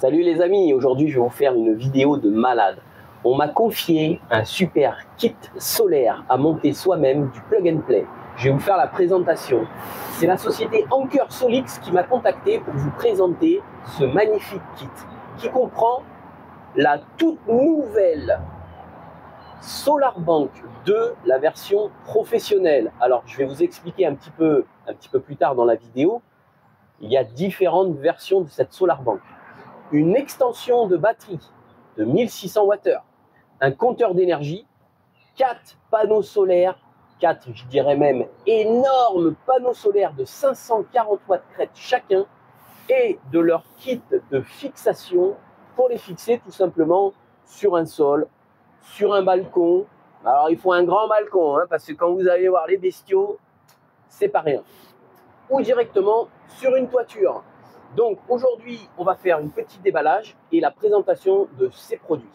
Salut les amis, aujourd'hui je vais vous faire une vidéo de malade. On m'a confié un super kit solaire à monter soi-même, du plug and play. Je vais vous faire la présentation. C'est la société Anker Solix qui m'a contacté pour vous présenter ce magnifique kit qui comprend la toute nouvelle SolarBank 2, la version professionnelle. Alors je vais vous expliquer un petit peu plus tard dans la vidéo. Il y a différentes versions de cette SolarBank. Une extension de batterie de 1600 Wh, un compteur d'énergie, 4 panneaux solaires, 4 je dirais même énormes panneaux solaires de 540 watts crête chacun, et de leur kit de fixation pour les fixer tout simplement sur un sol, sur un balcon. Alors il faut un grand balcon parce que quand vous allez voir les bestiaux, c'est pas rien. Ou directement sur une toiture. Donc aujourd'hui, on va faire une petite déballage et la présentation de ces produits.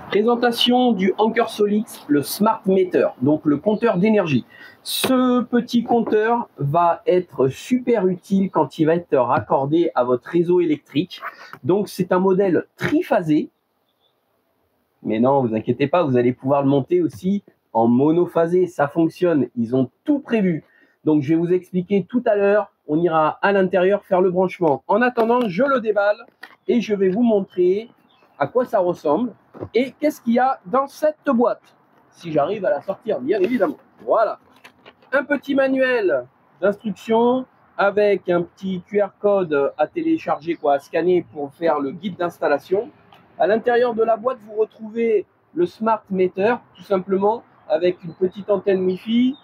Présentation du Anker Solix, le Smart Meter, donc le compteur d'énergie. Ce petit compteur va être super utile quand il va être raccordé à votre réseau électrique. Donc c'est un modèle triphasé. Mais non, vous inquiétez pas, vous allez pouvoir le monter aussi en monophasé. Ça fonctionne, ils ont tout prévu. Donc je vais vous expliquer tout à l'heure. On ira à l'intérieur faire le branchement. En attendant, je le déballe et je vais vous montrer à quoi ça ressemble et qu'est-ce qu'il y a dans cette boîte, si j'arrive à la sortir, bien évidemment. Voilà, un petit manuel d'instruction avec un petit QR code à télécharger, à scanner pour faire le guide d'installation. À l'intérieur de la boîte, vous retrouvez le Smart Meter, tout simplement, avec une petite antenne Wi-Fi.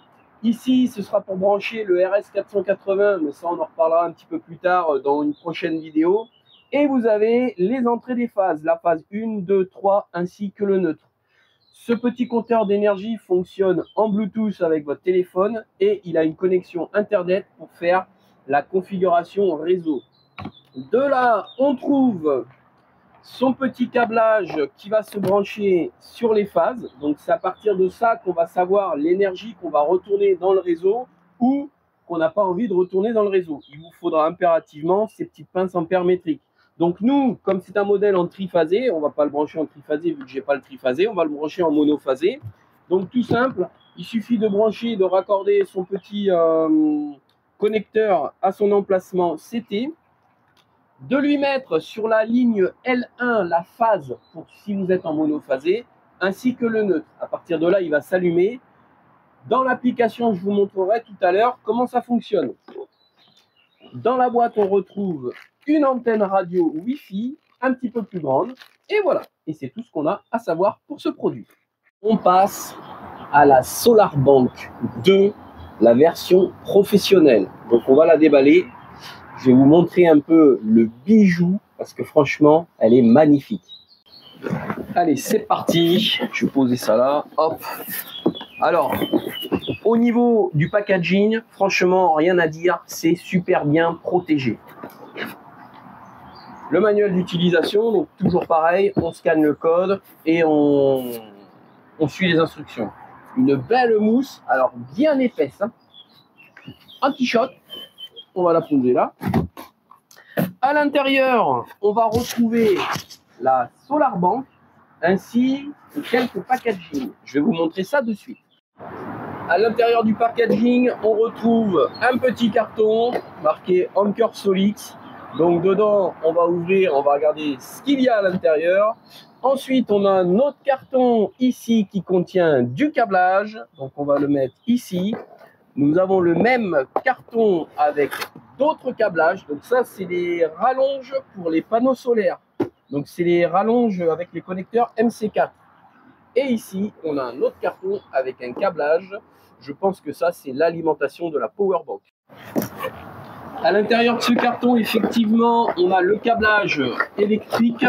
Ici, ce sera pour brancher le RS480, mais ça, on en reparlera un petit peu plus tard dans une prochaine vidéo. Et vous avez les entrées des phases, la phase 1, 2, 3, ainsi que le neutre. Ce petit compteur d'énergie fonctionne en Bluetooth avec votre téléphone et il a une connexion Internet pour faire la configuration réseau. De là, on trouve son petit câblage qui va se brancher sur les phases. Donc c'est à partir de ça qu'on va savoir l'énergie qu'on va retourner dans le réseau ou qu'on n'a pas envie de retourner dans le réseau. Il vous faudra impérativement ces petites pinces ampères métriques. Donc nous, comme c'est un modèle en triphasé, on ne va pas le brancher en triphasé vu que je n'ai pas le triphasé, on va le brancher en monophasé. Donc tout simple, il suffit de brancher, de raccorder son petit connecteur à son emplacement CT, de lui mettre sur la ligne L1 la phase pour si vous êtes en monophasé, ainsi que le neutre. À partir de là, il va s'allumer. Dans l'application, je vous montrerai tout à l'heure comment ça fonctionne. Dans la boîte, on retrouve une antenne radio Wi-Fi un petit peu plus grande. Et voilà. Et c'est tout ce qu'on a à savoir pour ce produit. On passe à la SolarBank 2, la version professionnelle. Donc on va la déballer. Je vais vous montrer un peu le bijou parce que franchement, elle est magnifique. Allez, c'est parti. Je vais poser ça là. Hop. Alors, au niveau du packaging, franchement, rien à dire. C'est super bien protégé. Le manuel d'utilisation, donc toujours pareil, on scanne le code et on suit les instructions. Une belle mousse, alors bien épaisse, anti-choc, on va la poser là. À l'intérieur, on va retrouver la SolarBank ainsi que quelques packaging. Je vais vous montrer ça de suite. À l'intérieur du packaging, on retrouve un petit carton marqué Anker Solix. Donc dedans, on va ouvrir, on va regarder ce qu'il y a à l'intérieur. Ensuite, on a un autre carton ici qui contient du câblage. Donc on va le mettre ici. Nous avons le même carton avec d'autres câblages. Donc ça, c'est les rallonges pour les panneaux solaires. Donc c'est les rallonges avec les connecteurs MC4. Et ici, on a un autre carton avec un câblage. Je pense que ça, c'est l'alimentation de la powerbank. À l'intérieur de ce carton, effectivement, on a le câblage électrique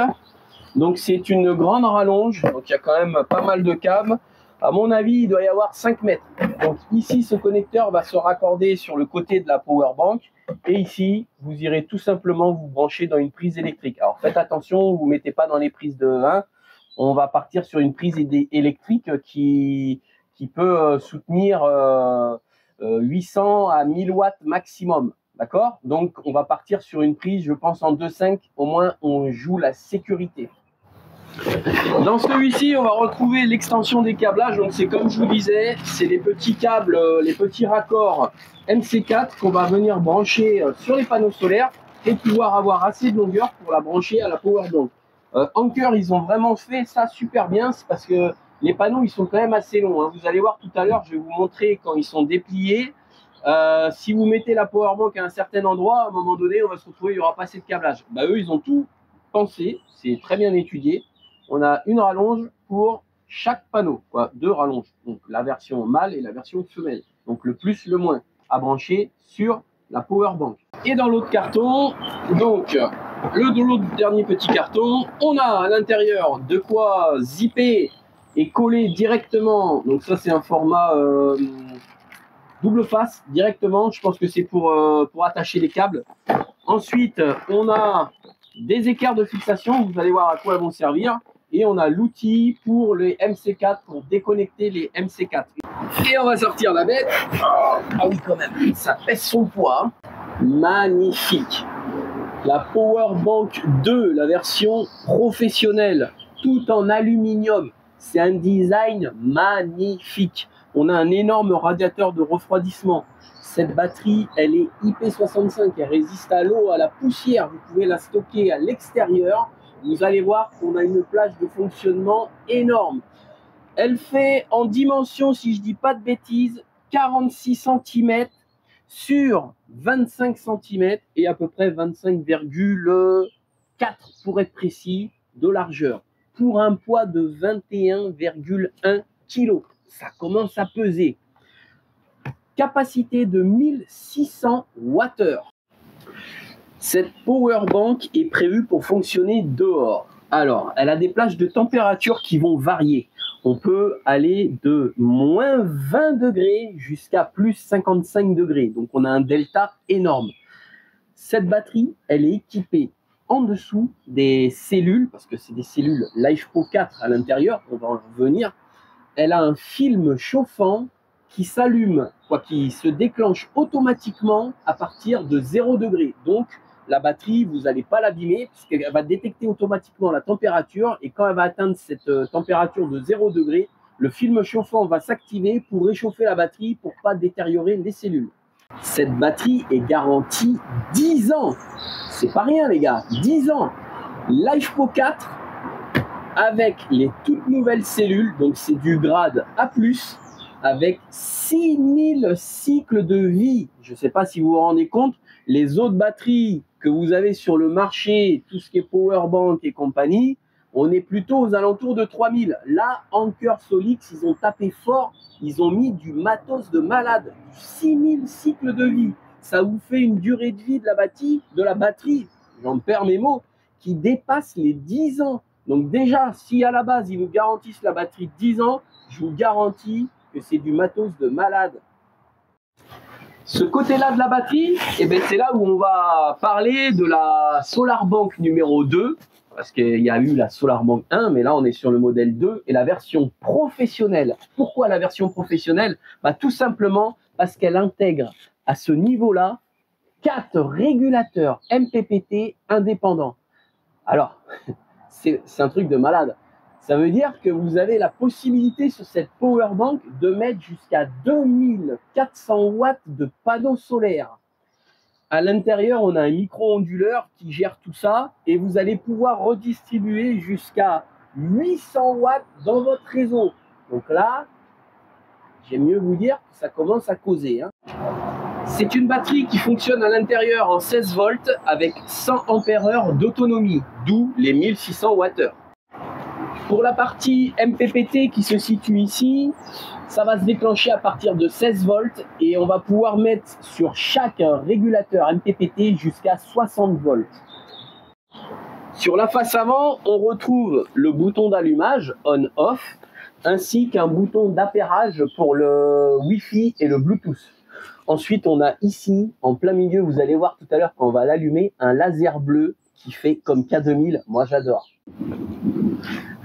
Donc c'est une grande rallonge, donc il y a quand même pas mal de câbles. À mon avis, il doit y avoir 5 mètres. Donc ici, ce connecteur va se raccorder sur le côté de la power bank. Et ici, vous irez tout simplement vous brancher dans une prise électrique. Alors faites attention, vous ne mettez pas dans les prises de 1. On va partir sur une prise électrique qui peut soutenir 800 à 1000 watts maximum. D'accord? Donc on va partir sur une prise, je pense, en 2.5. Au moins, on joue la sécurité. Dans celui-ci, on va retrouver l'extension des câblages. Donc c'est comme je vous disais, c'est les petits câbles, les petits raccords MC4 qu'on va venir brancher sur les panneaux solaires et pouvoir avoir assez de longueur pour la brancher à la power bank. Anker, ils ont vraiment fait ça super bien, c'est parce que les panneaux ils sont quand même assez longs, hein. Vous allez voir tout à l'heure, je vais vous montrer quand ils sont dépliés. Si vous mettez la power bank à un certain endroit, à un moment donné, on va se retrouver, il n'y aura pas assez de câblage. Bah, eux, ils ont tout pensé, c'est très bien étudié. On a une rallonge pour chaque panneau, quoi, 2 rallonges. Donc la version mâle et la version femelle. Donc le plus, le moins, à brancher sur la power bank. Et dans l'autre carton, donc l'autre dernier petit carton, on a à l'intérieur de quoi zipper et coller directement. Donc ça c'est un format double face directement. Je pense que c'est pour attacher les câbles. Ensuite, on a des écarts de fixation. Vous allez voir à quoi elles vont servir. Et on a l'outil pour les MC4, pour déconnecter les MC4. Et on va sortir la bête. Ah oui, quand même, ça pèse son poids. Magnifique. La Power Bank 2, la version professionnelle, tout en aluminium. C'est un design magnifique. On a un énorme radiateur de refroidissement. Cette batterie, elle est IP65, elle résiste à l'eau, à la poussière. Vous pouvez la stocker à l'extérieur. Vous allez voir qu'on a une plage de fonctionnement énorme. Elle fait en dimension, si je ne dis pas de bêtises, 46 cm sur 25 cm et à peu près 25,4 pour être précis de largeur. Pour un poids de 21,1 kg. Ça commence à peser. Capacité de 1600 Wh. Cette power bank est prévue pour fonctionner dehors. Alors, elle a des plages de température qui vont varier. On peut aller de moins 20 degrés jusqu'à plus 55 degrés. Donc, on a un delta énorme. Cette batterie, elle est équipée en dessous des cellules, parce que c'est des cellules LifePro 4 à l'intérieur, on va en revenir. Elle a un film chauffant qui s'allume, qui se déclenche automatiquement à partir de 0 degré. Donc, la batterie, vous n'allez pas l'abîmer puisqu'elle va détecter automatiquement la température et quand elle va atteindre cette température de 0 degré, le film chauffant va s'activer pour réchauffer la batterie pour ne pas détériorer les cellules. Cette batterie est garantie 10 ans. C'est pas rien les gars, 10 ans. LifePro 4 avec les toutes nouvelles cellules, donc c'est du grade A+, avec 6000 cycles de vie. Je ne sais pas si vous vous rendez compte, les autres batteries que vous avez sur le marché, tout ce qui est powerbank et compagnie, on est plutôt aux alentours de 3000. Là, Anker Solix, ils ont tapé fort, ils ont mis du matos de malade, 6000 cycles de vie. Ça vous fait une durée de vie de la batterie, j'en perds mes mots, qui dépasse les 10 ans. Donc déjà, si à la base, ils nous garantissent la batterie de 10 ans, je vous garantis que c'est du matos de malade. Ce côté-là de la batterie, eh ben, c'est là où on va parler de la SolarBank numéro 2, parce qu'il y a eu la SolarBank 1, mais là on est sur le modèle 2 et la version professionnelle. Pourquoi la version professionnelle? Tout simplement parce qu'elle intègre à ce niveau-là 4 régulateurs MPPT indépendants. Alors, c'est un truc de malade. Ça veut dire que vous avez la possibilité sur cette power bank de mettre jusqu'à 2400 watts de panneaux solaires. À l'intérieur, on a un micro-onduleur qui gère tout ça et vous allez pouvoir redistribuer jusqu'à 800 watts dans votre réseau. Donc là, j'aime mieux vous dire que ça commence à causer, hein. C'est une batterie qui fonctionne à l'intérieur en 16 volts avec 100 ampères-heure d'autonomie, d'où les 1600 Wh. Pour la partie MPPT qui se situe ici, ça va se déclencher à partir de 16 volts et on va pouvoir mettre sur chaque régulateur MPPT jusqu'à 60 volts. Sur la face avant, on retrouve le bouton d'allumage on-off ainsi qu'un bouton d'appairage pour le Wi-Fi et le Bluetooth. Ensuite, on a ici, en plein milieu, vous allez voir tout à l'heure quand on va l'allumer, un laser bleu qui fait comme K2000. Moi, j'adore.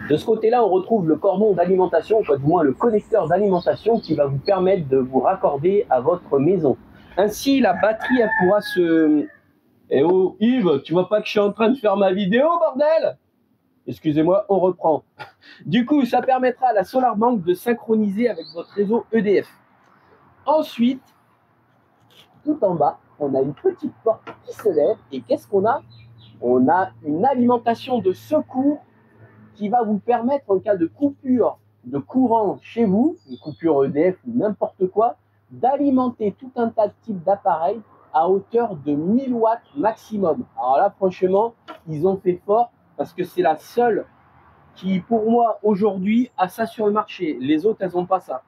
De ce côté-là, on retrouve le cordon d'alimentation, ou du moins le connecteur d'alimentation qui va vous permettre de vous raccorder à votre maison. Ainsi, la batterie, elle pourra se... Eh oh, Yves, tu vois pas que je suis en train de faire ma vidéo, bordel? Excusez-moi, on reprend. Du coup, ça permettra à la SolarBank de synchroniser avec votre réseau EDF. Ensuite, tout en bas, on a une petite porte qui se lève. Et qu'est-ce qu'on a? On a une alimentation de secours qui va vous permettre, en cas de coupure de courant chez vous, une coupure EDF ou n'importe quoi, d'alimenter tout un tas de types d'appareils à hauteur de 1000 watts maximum. Alors là, franchement, ils ont fait fort parce que c'est la seule qui, pour moi, aujourd'hui, a ça sur le marché. Les autres, elles n'ont pas ça.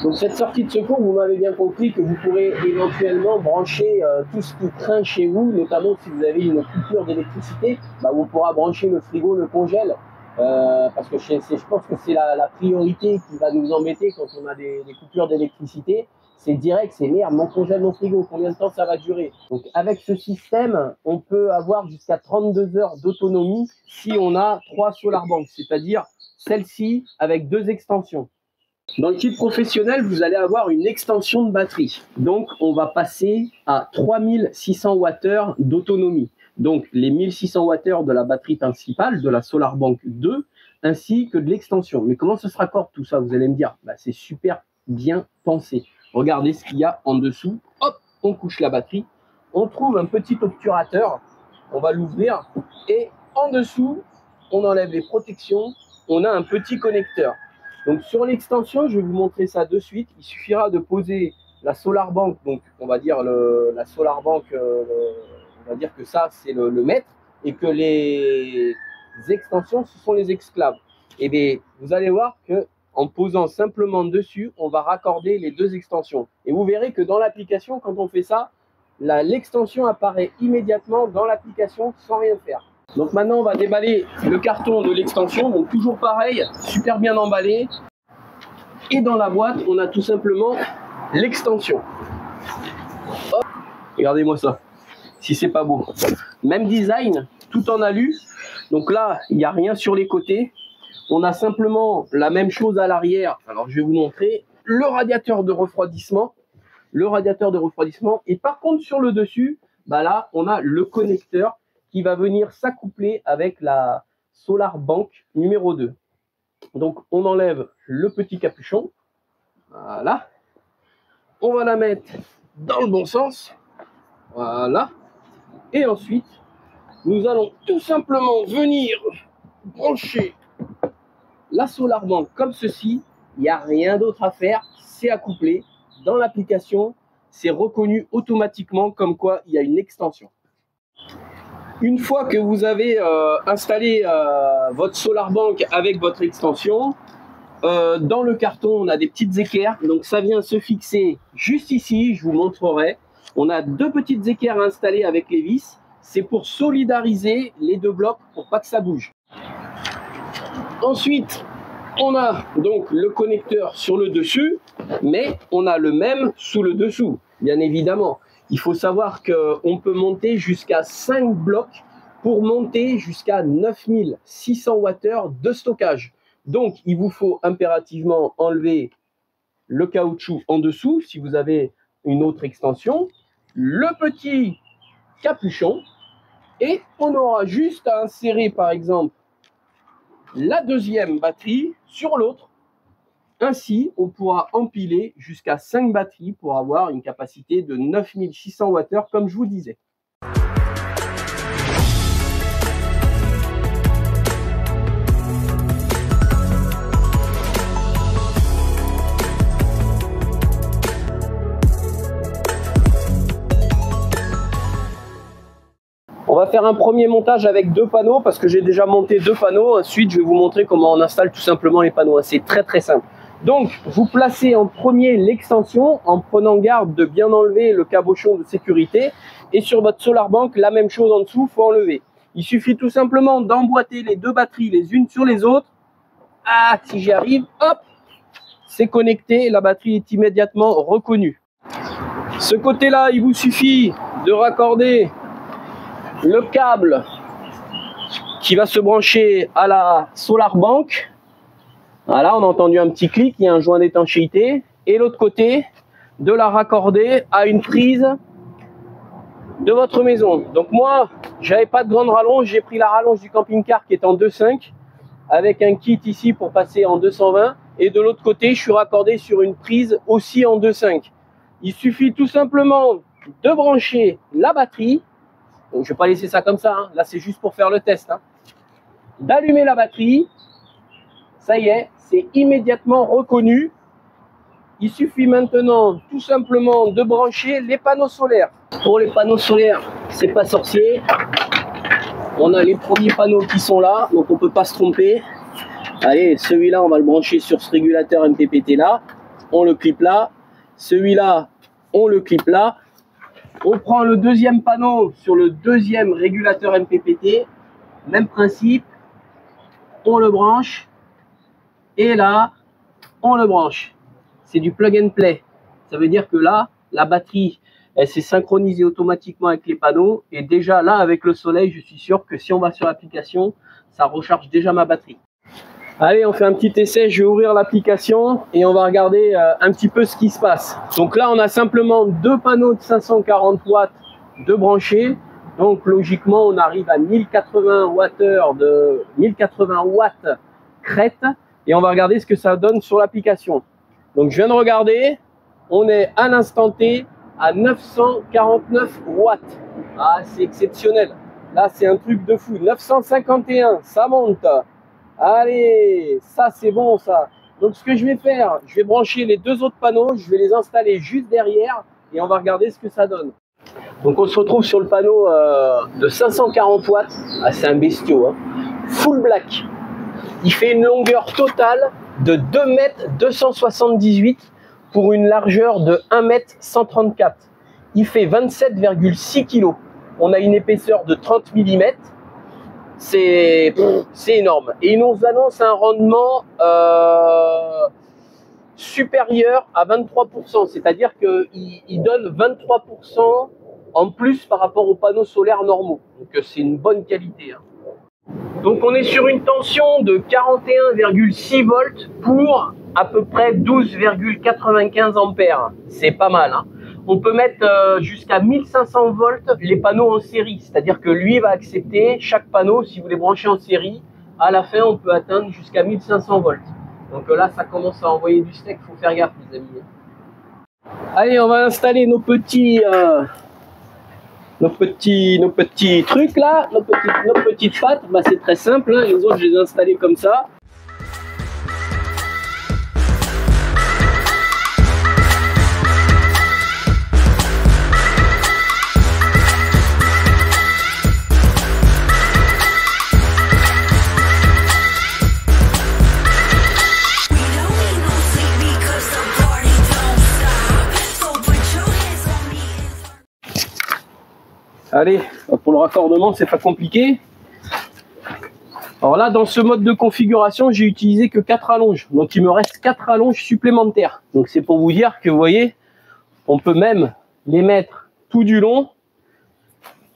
Donc cette sortie de secours, vous m'avez bien compris que vous pourrez éventuellement brancher tout ce qui craint chez vous, notamment si vous avez une coupure d'électricité, bah, on pourra brancher le frigo, le congèle, parce que je pense que c'est la priorité qui va nous embêter quand on a des coupures d'électricité. C'est direct, c'est merde, mon congèle, mon frigo, combien de temps ça va durer? Donc avec ce système, on peut avoir jusqu'à 32 heures d'autonomie si on a 3 SolarBank, c'est-à-dire celle-ci avec 2 extensions. Dans le kit professionnel, vous allez avoir une extension de batterie. Donc, on va passer à 3600 Wh d'autonomie. Donc, les 1600 Wh de la batterie principale, de la SolarBank 2, ainsi que de l'extension. Mais comment ça se raccorde tout ça? Vous allez me dire, bah, c'est super bien pensé. Regardez ce qu'il y a en dessous. Hop, on couche la batterie. On trouve un petit obturateur. On va l'ouvrir. Et en dessous, on enlève les protections. On a un petit connecteur. Donc sur l'extension, je vais vous montrer ça de suite. Il suffira de poser la SolarBank, donc on va dire la SolarBank, on va dire que ça c'est le maître et que les extensions ce sont les esclaves. Et bien vous allez voir que en posant simplement dessus, on va raccorder les 2 extensions. Et vous verrez que dans l'application, quand on fait ça, l'extension apparaît immédiatement dans l'application sans rien faire. Donc maintenant, on va déballer le carton de l'extension. Donc toujours pareil, super bien emballé. Et dans la boîte, on a tout simplement l'extension. Regardez-moi ça, si c'est pas beau. Même design, tout en alu. Donc là, il n'y a rien sur les côtés. On a simplement la même chose à l'arrière. Alors je vais vous montrer le radiateur de refroidissement. Le radiateur de refroidissement. Et par contre, sur le dessus, bah là, on a le connecteur qui va venir s'accoupler avec la SolarBank numéro 2. Donc, on enlève le petit capuchon. Voilà. On va la mettre dans le bon sens. Voilà. Et ensuite, nous allons tout simplement venir brancher la SolarBank comme ceci. Il n'y a rien d'autre à faire. C'est accouplé dans l'application. C'est reconnu automatiquement comme quoi il y a une extension. Une fois que vous avez installé votre SolarBank avec votre extension, dans le carton, on a des petites équerres. Donc, ça vient se fixer juste ici. Je vous montrerai. On a 2 petites équerres installées avec les vis. C'est pour solidariser les 2 blocs pour pas que ça bouge. Ensuite, on a donc le connecteur sur le dessus, mais on a le même sous le dessous, bien évidemment. Il faut savoir qu'on peut monter jusqu'à 5 blocs pour monter jusqu'à 9600 Wh de stockage. Donc, il vous faut impérativement enlever le caoutchouc en dessous, si vous avez une autre extension, le petit capuchon, et on aura juste à insérer, par exemple, la 2e batterie sur l'autre. Ainsi, on pourra empiler jusqu'à 5 batteries pour avoir une capacité de 9600 Wh, comme je vous disais. On va faire un premier montage avec 2 panneaux parce que j'ai déjà monté 2 panneaux. Ensuite, je vais vous montrer comment on installe tout simplement les panneaux. C'est très très simple. Donc, vous placez en premier l'extension en prenant garde de bien enlever le cabochon de sécurité. Et sur votre SolarBank, la même chose en dessous, il faut enlever. Il suffit tout simplement d'emboîter les deux batteries les unes sur les autres. Ah, si j'y arrive, hop, c'est connecté, la batterie est immédiatement reconnue. Ce côté-là, il vous suffit de raccorder le câble qui va se brancher à la Solar Bank. Voilà, on a entendu un petit clic, il y a un joint d'étanchéité. Et l'autre côté, de la raccorder à une prise de votre maison. Donc moi, j'avais pas de grande rallonge, j'ai pris la rallonge du camping-car qui est en 2.5 avec un kit ici pour passer en 220. Et de l'autre côté, je suis raccordé sur une prise aussi en 2.5. Il suffit tout simplement de brancher la batterie. Donc, je ne vais pas laisser ça comme ça, hein. Là c'est juste pour faire le test, hein. D'allumer la batterie, ça y est, c'est immédiatement reconnu. Il suffit maintenant tout simplement de brancher les panneaux solaires. Pour les panneaux solaires, c'est pas sorcier. On a les premiers panneaux qui sont là, donc on ne peut pas se tromper. Allez, celui-là, on va le brancher sur ce régulateur MPPT là. On le clip là. Celui-là, on le clip là. On prend le deuxième panneau sur le deuxième régulateur MPPT. Même principe. On le branche. Et là, on le branche. C'est du plug and play. Ça veut dire que là, la batterie, elle s'est synchronisée automatiquement avec les panneaux. Et déjà là, avec le soleil, je suis sûr que si on va sur l'application, ça recharge déjà ma batterie. Allez, on fait un petit essai. Je vais ouvrir l'application et on va regarder un petit peu ce qui se passe. Donc là, on a simplement deux panneaux de 540 watts de branchés. Donc logiquement, on arrive à 1080 watts crête. Et on va regarder ce que ça donne sur l'application. Donc je viens de regarder. On est à l'instant T à 949 watts. Ah, c'est exceptionnel. Là, c'est un truc de fou. 951, ça monte. Allez, ça c'est bon ça. Donc ce que je vais faire, je vais brancher les deux autres panneaux, je vais les installer juste derrière et on va regarder ce que ça donne. Donc on se retrouve sur le panneau de 540 watts. Ah, c'est un bestiau, hein. Full black. Il fait une longueur totale de 2,278 m pour une largeur de 1,134 m. Il fait 27,6 kg. On a une épaisseur de 30 mm. C'est énorme. Et il nous annonce un rendement supérieur à 23%. C'est-à-dire qu'il donne 23% en plus par rapport aux panneaux solaires normaux. Donc c'est une bonne qualité, hein. Donc on est sur une tension de 41,6 volts pour à peu près 12,95 ampères. C'est pas mal, hein. On peut mettre jusqu'à 1500 volts les panneaux en série. C'est-à-dire que lui va accepter chaque panneau, si vous les branchez en série, à la fin on peut atteindre jusqu'à 1500 volts. Donc là ça commence à envoyer du steak, il faut faire gaffe les amis. Allez, on va installer nos petits trucs là, nos petites pattes. Bah, c'est très simple, hein. Les autres je les ai installés comme ça. Allez, pour le raccordement, c'est pas compliqué. Alors là, dans ce mode de configuration, j'ai utilisé que 4 rallonges. Donc il me reste 4 rallonges supplémentaires. Donc c'est pour vous dire que vous voyez, on peut même les mettre tout du long,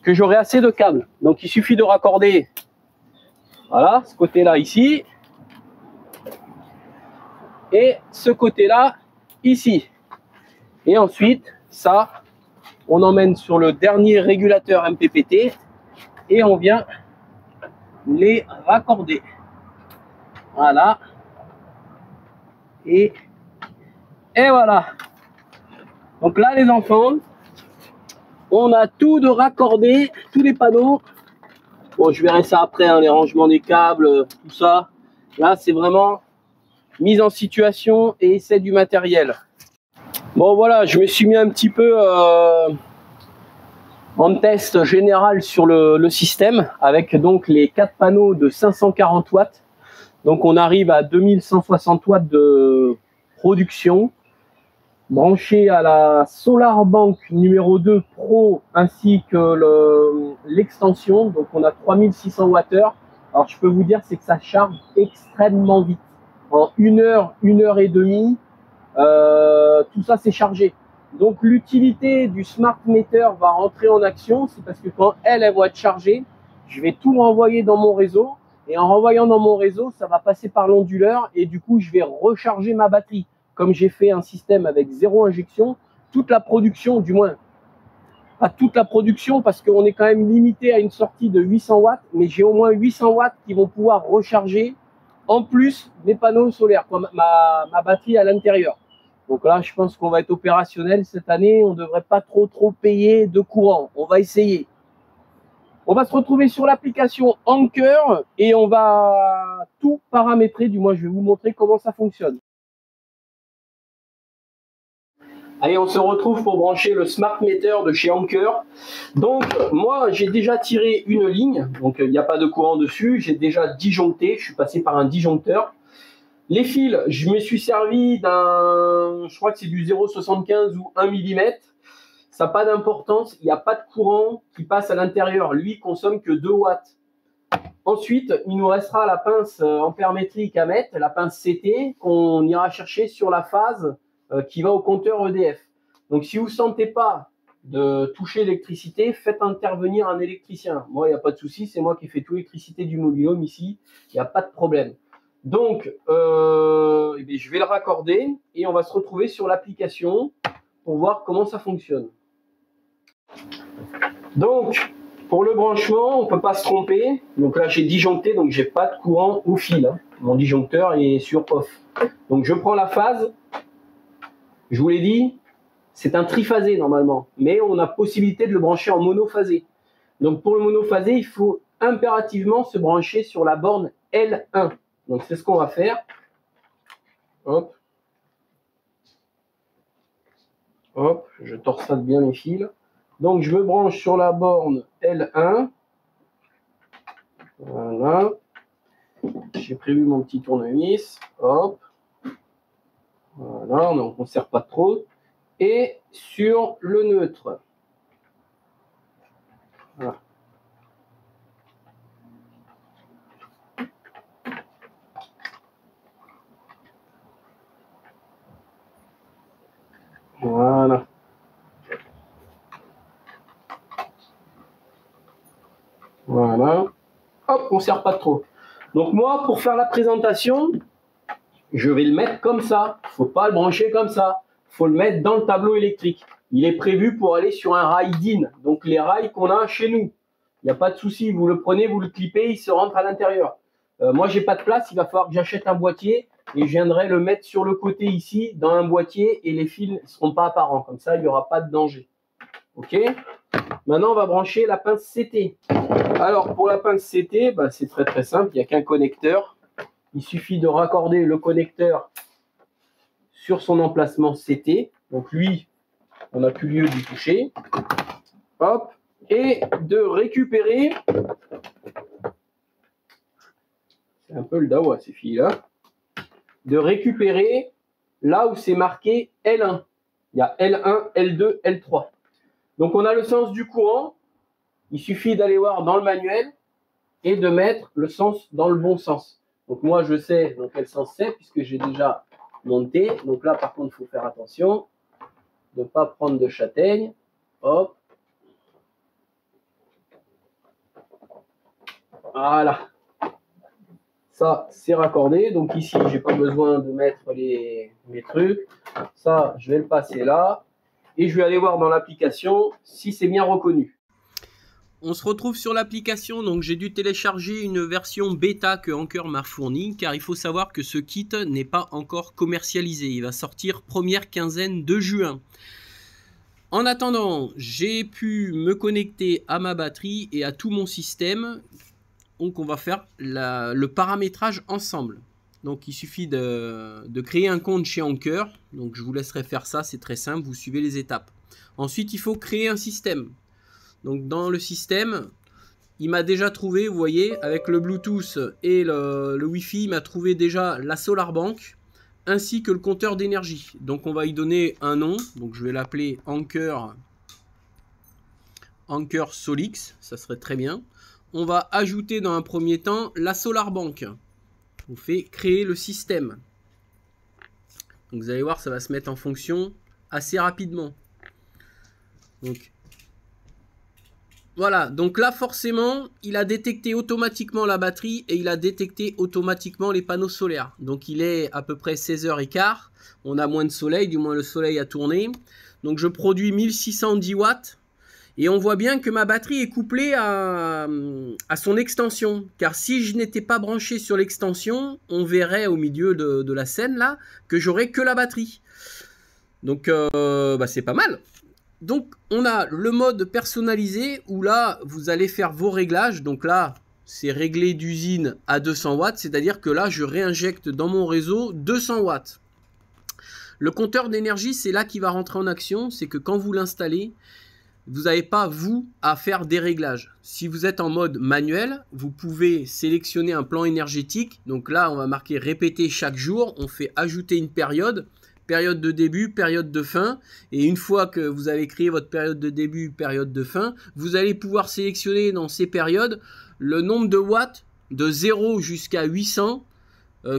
que j'aurai assez de câbles. Donc il suffit de raccorder, voilà, ce côté-là ici. Et ce côté-là ici. Et ensuite, ça, on emmène sur le dernier régulateur MPPT et on vient les raccorder. Voilà. Et voilà. Donc là, les enfants, on a tout de raccordé, tous les panneaux. Bon, je verrai ça après, hein, les rangements des câbles, tout ça. Là, c'est vraiment mise en situation et essai du matériel. Bon voilà, je me suis mis un petit peu en test général sur le système avec donc les 4 panneaux de 540 watts. Donc on arrive à 2160 watts de production. branché à la SolarBank numéro 2 Pro ainsi que l'extension. Donc on a 3600 Wh. Alors je peux vous dire c'est que ça charge extrêmement vite. En 1 heure et demie, tout ça c'est chargé. Donc l'utilité du smart meter va rentrer en action, c'est parce que quand elle va être chargée, je vais tout renvoyer dans mon réseau. Et en renvoyant dans mon réseau, ça va passer par l'onduleur et du coup je vais recharger ma batterie. Comme j'ai fait un système avec 0 injection, toute la production, du moins, pas toute la production parce qu'on est quand même limité à une sortie de 800 watts, mais j'ai au moins 800 watts qui vont pouvoir recharger en plus mes panneaux solaires, ma batterie à l'intérieur. Donc là, je pense qu'on va être opérationnel cette année, on ne devrait pas trop payer de courant. On va essayer. On va se retrouver sur l'application Anker et on va tout paramétrer, du moins je vais vous montrer comment ça fonctionne. Allez, on se retrouve pour brancher le smart meter de chez Anker. Donc, moi, j'ai déjà tiré une ligne. Donc, il n'y a pas de courant dessus. J'ai déjà disjoncté. Je suis passé par un disjoncteur. Les fils, je me suis servi d'un, je crois que c'est du 0,75 ou 1 mm. Ça n'a pas d'importance. Il n'y a pas de courant qui passe à l'intérieur. Lui, il consomme que 2 watts. Ensuite, il nous restera la pince ampère-métrique à mettre, la pince CT, qu'on ira chercher sur la phase qui va au compteur EDF. Donc, si vous ne sentez pas de toucher l'électricité, faites intervenir un électricien. Moi, il n'y a pas de souci, c'est moi qui fais toute l'électricité du mobil-home ici, il n'y a pas de problème. Donc, je vais le raccorder et on va se retrouver sur l'application pour voir comment ça fonctionne. Donc, pour le branchement, on ne peut pas se tromper. Donc là, j'ai disjoncté, donc j'ai pas de courant au fil. Hein. Mon disjoncteur est sur off. Donc, je prends la phase. Je vous l'ai dit, c'est un triphasé normalement, mais on a possibilité de le brancher en monophasé. Donc pour le monophasé, il faut impérativement se brancher sur la borne L1. Donc c'est ce qu'on va faire. Hop. Hop, je torsade bien mes fils. Donc je me branche sur la borne L1. Voilà. J'ai prévu mon petit tournevis. Hop. Voilà, on ne serre pas trop. Et sur le neutre. Voilà. Voilà. Voilà. Hop, on ne serre pas trop. Donc moi, pour faire la présentation, je vais le mettre comme ça. Il ne faut pas le brancher comme ça. Il faut le mettre dans le tableau électrique. Il est prévu pour aller sur un rail DIN, donc les rails qu'on a chez nous. Il n'y a pas de souci, vous le prenez, vous le clipez, il se rentre à l'intérieur. Moi, j'ai pas de place, il va falloir que j'achète un boîtier et je viendrai le mettre sur le côté ici, dans un boîtier, et les fils ne seront pas apparents. Comme ça, il n'y aura pas de danger. Ok? Maintenant, on va brancher la pince CT. Alors, pour la pince CT, c'est très simple, il n'y a qu'un connecteur. Il suffit de raccorder le connecteur sur son emplacement CT. Donc lui, on n'a plus lieu d'y toucher. Hop. Et de récupérer, c'est un peu le dawa ces filles-là, de récupérer là où c'est marqué L1. Il y a L1, L2, L3. Donc on a le sens du courant. Il suffit d'aller voir dans le manuel et de mettre le sens dans le bon sens. Donc moi je sais dans quel sens c'est puisque j'ai déjà monté. Donc là par contre il faut faire attention de ne pas prendre de châtaigne. Hop. Voilà. Ça c'est raccordé. Donc ici j'ai pas besoin de mettre mes trucs. Ça je vais le passer là. Et je vais aller voir dans l'application si c'est bien reconnu. On se retrouve sur l'application, donc j'ai dû télécharger une version bêta que Anker m'a fournie, car il faut savoir que ce kit n'est pas encore commercialisé. Il va sortir première quinzaine de juin. En attendant, j'ai pu me connecter à ma batterie et à tout mon système. Donc on va faire le paramétrage ensemble. Donc il suffit de créer un compte chez Anker. Donc je vous laisserai faire ça, c'est très simple, vous suivez les étapes. Ensuite il faut créer un système. Donc dans le système, il m'a déjà trouvé, vous voyez, avec le Bluetooth et le Wi-Fi, il m'a trouvé déjà la SolarBank. ainsi que le compteur d'énergie. Donc on va y donner un nom, donc je vais l'appeler Anker Solix, ça serait très bien. On va ajouter dans un premier temps la SolarBank. On fait créer le système. Donc vous allez voir, ça va se mettre en fonction assez rapidement. Donc voilà, donc là forcément, il a détecté automatiquement la batterie et il a détecté automatiquement les panneaux solaires. Donc il est à peu près 16h15, on a moins de soleil, du moins le soleil a tourné. Donc je produis 1610 watts et on voit bien que ma batterie est couplée à son extension. Car si je n'étais pas branché sur l'extension, on verrait au milieu de la scène là que j'aurais que la batterie. Donc c'est pas mal. Donc, on a le mode personnalisé où là, vous allez faire vos réglages. Donc là, c'est réglé d'usine à 200 watts. C'est-à-dire que là, je réinjecte dans mon réseau 200 watts. Le compteur d'énergie, c'est là qui va rentrer en action. C'est que quand vous l'installez, vous n'avez pas, vous, à faire des réglages. Si vous êtes en mode manuel, vous pouvez sélectionner un plan énergétique. Donc là, on va marquer répéter chaque jour. On fait ajouter une période. Période de début, période de fin. Et une fois que vous avez créé votre période de début, période de fin, vous allez pouvoir sélectionner dans ces périodes le nombre de watts de 0 jusqu'à 800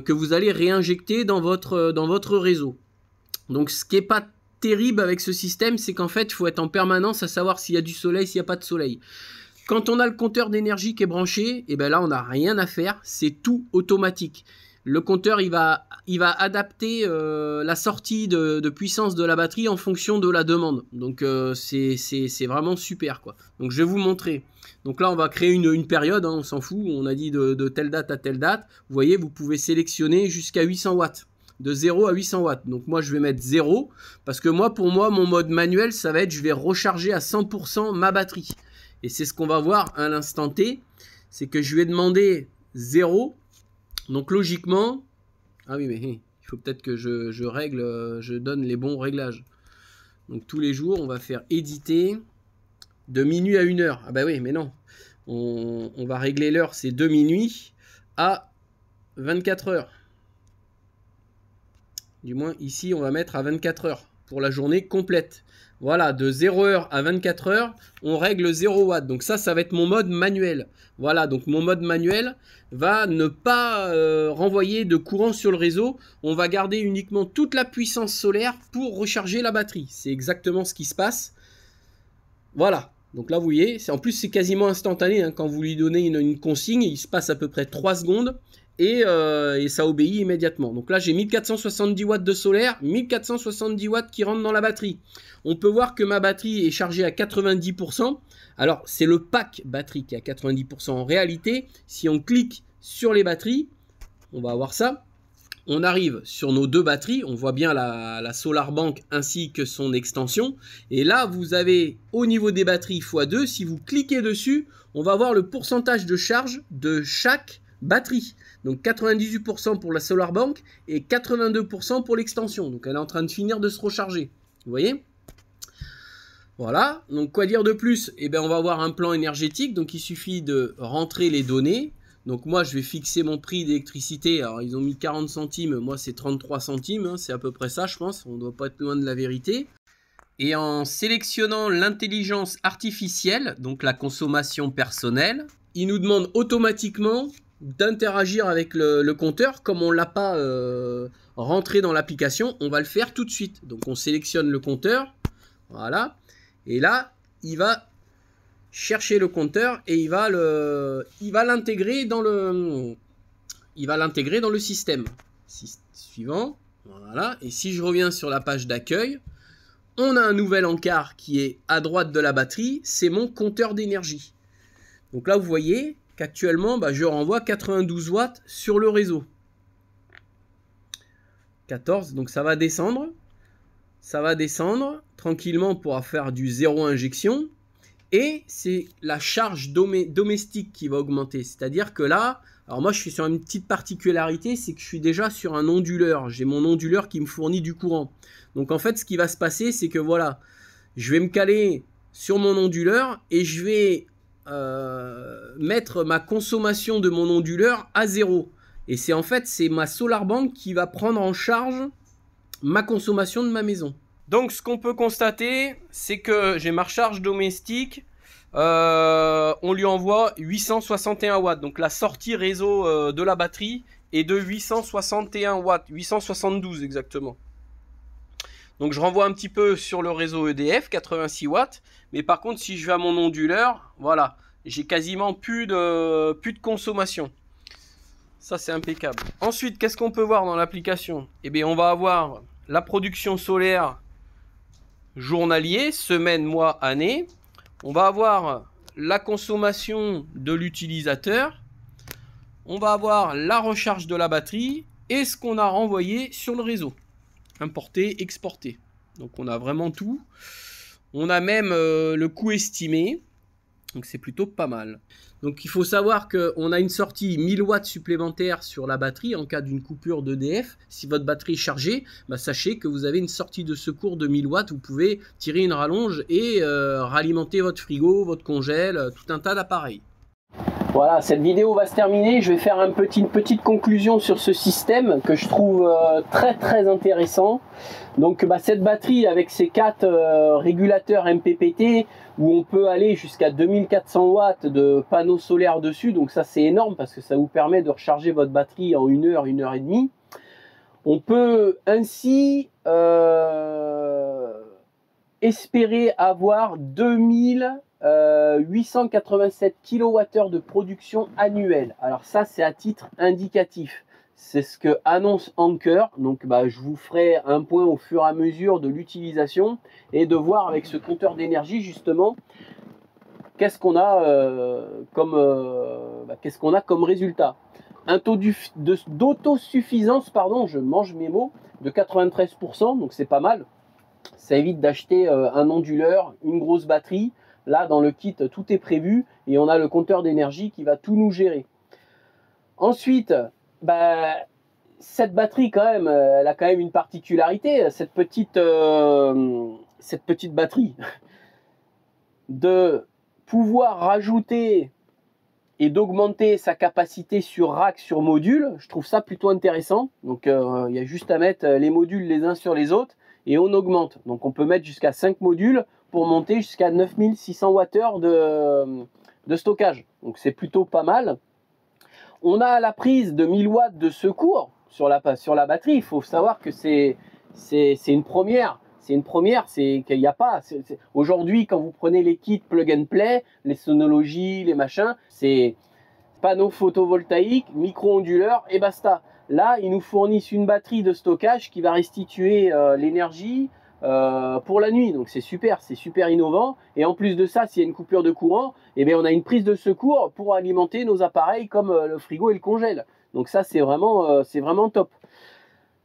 que vous allez réinjecter dans votre réseau. Donc ce qui n'est pas terrible avec ce système, c'est qu'en fait, il faut être en permanence à savoir s'il y a du soleil, s'il n'y a pas de soleil. Quand on a le compteur d'énergie qui est branché, et bien là, on n'a rien à faire, c'est tout automatique. Le compteur, il va adapter la sortie de puissance de la batterie en fonction de la demande. Donc, c'est vraiment super, quoi. Donc, je vais vous montrer. Donc là, on va créer une période, hein, on s'en fout. On a dit de telle date à telle date. Vous voyez, vous pouvez sélectionner jusqu'à 800 watts. De 0 à 800 watts. Donc, moi, je vais mettre 0. Parce que pour moi, mon mode manuel, ça va être, je vais recharger à 100% ma batterie. Et c'est ce qu'on va voir à l'instant T. C'est que je vais demander 0. Donc logiquement, ah oui mais il faut peut-être que je règle, je donne les bons réglages. Donc tous les jours, on va faire éditer de minuit à 1h. Ah bah oui mais non, on va régler l'heure, c'est de minuit à 24 heures. Du moins ici, on va mettre à 24 heures pour la journée complète. Voilà, de 0h à 24 heures, on règle 0 watts. Donc ça va être mon mode manuel. Voilà, donc mon mode manuel va ne pas renvoyer de courant sur le réseau. On va garder uniquement toute la puissance solaire pour recharger la batterie. C'est exactement ce qui se passe. Voilà, donc là vous voyez, en plus c'est quasiment instantané. Hein. Quand vous lui donnez une consigne, il se passe à peu près 3 secondes. Et ça obéit immédiatement. Donc là, j'ai 1470 watts de solaire, 1470 watts qui rentrent dans la batterie. On peut voir que ma batterie est chargée à 90%. Alors, c'est le pack batterie qui est à 90%. En réalité, si on clique sur les batteries, on va voir ça. On arrive sur nos deux batteries. On voit bien la SolarBank ainsi que son extension. Et là, vous avez au niveau des batteries x2. Si vous cliquez dessus, on va voir le pourcentage de charge de chaque batterie. Donc 98% pour la SolarBank et 82% pour l'extension. Donc elle est en train de finir de se recharger. Vous voyez? Voilà. Donc quoi dire de plus? Eh bien on va avoir un plan énergétique. Donc il suffit de rentrer les données. Donc moi je vais fixer mon prix d'électricité. Alors ils ont mis 40 centimes. Moi c'est 33 centimes. Hein. C'est à peu près ça je pense. On ne doit pas être loin de la vérité. Et en sélectionnant l'intelligence artificielle, donc la consommation personnelle, il nous demande automatiquement d'interagir avec le compteur. Comme on ne l'a pas rentré dans l'application, on va le faire tout de suite. Donc on sélectionne le compteur, voilà, et là il va chercher le compteur et il va l'intégrer dans le système. Suivant, voilà. Et si je reviens sur la page d'accueil, on a un nouvel encart qui est à droite de la batterie, c'est mon compteur d'énergie. Donc là vous voyez qu'actuellement, je renvoie 92 watts sur le réseau. 14, donc ça va descendre. Ça va descendre tranquillement pour faire du zéro injection. Et c'est la charge domestique qui va augmenter. C'est-à-dire que là, alors moi je suis sur une petite particularité, c'est que je suis déjà sur un onduleur. J'ai mon onduleur qui me fournit du courant. Donc en fait, ce qui va se passer, c'est que voilà, je vais me caler sur mon onduleur et je vais mettre ma consommation de mon onduleur à 0. Et c'est en fait, c'est ma SolarBank qui va prendre en charge ma consommation de ma maison. Donc ce qu'on peut constater, c'est que j'ai ma recharge domestique, on lui envoie 861 watts. Donc la sortie réseau de la batterie est de 861 watts, 872 exactement. Donc je renvoie un petit peu sur le réseau EDF, 86 watts. Mais par contre, si je vais à mon onduleur, voilà, j'ai quasiment plus de consommation. Ça, c'est impeccable. Ensuite, qu'est-ce qu'on peut voir dans l'application? Eh bien, on va avoir la production solaire journalier, semaine, mois, année. On va avoir la consommation de l'utilisateur. On va avoir la recharge de la batterie et ce qu'on a renvoyé sur le réseau. Importé, exporté. Donc, on a vraiment tout. On a même le coût estimé. Donc, c'est plutôt pas mal. Donc, il faut savoir qu'on a une sortie 1000 watts supplémentaires sur la batterie en cas d'une coupure d'EDF. Si votre batterie est chargée, bah, sachez que vous avez une sortie de secours de 1000 watts. Vous pouvez tirer une rallonge et ralimenter votre frigo, votre congèle, tout un tas d'appareils. Voilà, cette vidéo va se terminer. Je vais faire une petite conclusion sur ce système que je trouve très intéressant. Donc cette batterie avec ses 4 régulateurs MPPT où on peut aller jusqu'à 2400 watts de panneaux solaires dessus. Donc ça c'est énorme parce que ça vous permet de recharger votre batterie en 1 heure, 1 heure et demie. On peut ainsi espérer avoir 2887 kWh de production annuelle. Alors ça c'est à titre indicatif. C'est ce que annonce Anker. Donc je vous ferai un point au fur et à mesure de l'utilisation et de voir avec ce compteur d'énergie justement qu'est-ce qu'on a comme résultat. Un taux d'autosuffisance, pardon, je mange mes mots, de 93%, donc c'est pas mal. Ça évite d'acheter un onduleur, une grosse batterie. Là, dans le kit, tout est prévu et on a le compteur d'énergie qui va tout nous gérer. Ensuite, cette batterie, quand même, elle a quand même une particularité, cette petite batterie, de pouvoir rajouter et d'augmenter sa capacité sur rack, sur module. Je trouve ça plutôt intéressant. Donc, il y a juste à mettre les modules les uns sur les autres et on augmente. Donc, on peut mettre jusqu'à 5 modules pour monter jusqu'à 9600 Wh de stockage. Donc, c'est plutôt pas mal. On a la prise de 1000 watts de secours sur la batterie. Il faut savoir que c'est une première. C'est une première, c'est qu'il n'y a pas. Aujourd'hui, quand vous prenez les kits plug and play, les sonologies, les machins, c'est panneaux photovoltaïques, micro-onduleurs et basta. Là, ils nous fournissent une batterie de stockage qui va restituer l'énergie pour la nuit. Donc c'est super innovant. Et en plus de ça, s'il y a une coupure de courant, eh bien, on a une prise de secours pour alimenter nos appareils comme le frigo et le congèle. Donc ça, c'est vraiment top.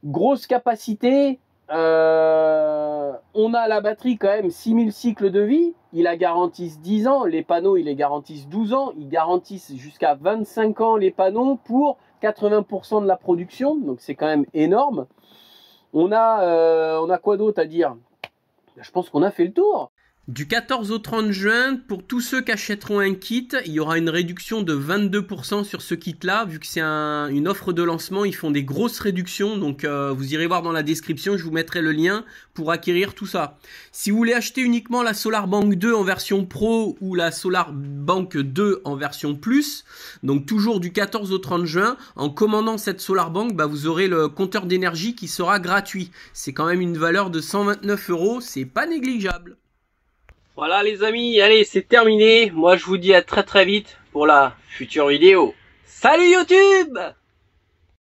Grosse capacité. On a la batterie quand même 6000 cycles de vie, ils la garantissent 10 ans, les panneaux ils les garantissent 12 ans, ils garantissent jusqu'à 25 ans les panneaux pour 80% de la production, donc c'est quand même énorme. On a quoi d'autre à dire? Je pense qu'on a fait le tour. Du 14 au 30 juin, pour tous ceux qui achèteront un kit, il y aura une réduction de 22% sur ce kit-là. Vu que c'est une offre de lancement, ils font des grosses réductions. Donc, vous irez voir dans la description, je vous mettrai le lien pour acquérir tout ça. Si vous voulez acheter uniquement la SolarBank 2 en version Pro ou la SolarBank 2 en version Plus, donc toujours du 14 au 30 juin, en commandant cette SolarBank, vous aurez le compteur d'énergie qui sera gratuit. C'est quand même une valeur de 129 €, c'est pas négligeable. Voilà les amis, allez c'est terminé. Moi je vous dis à très vite pour la future vidéo. Salut YouTube!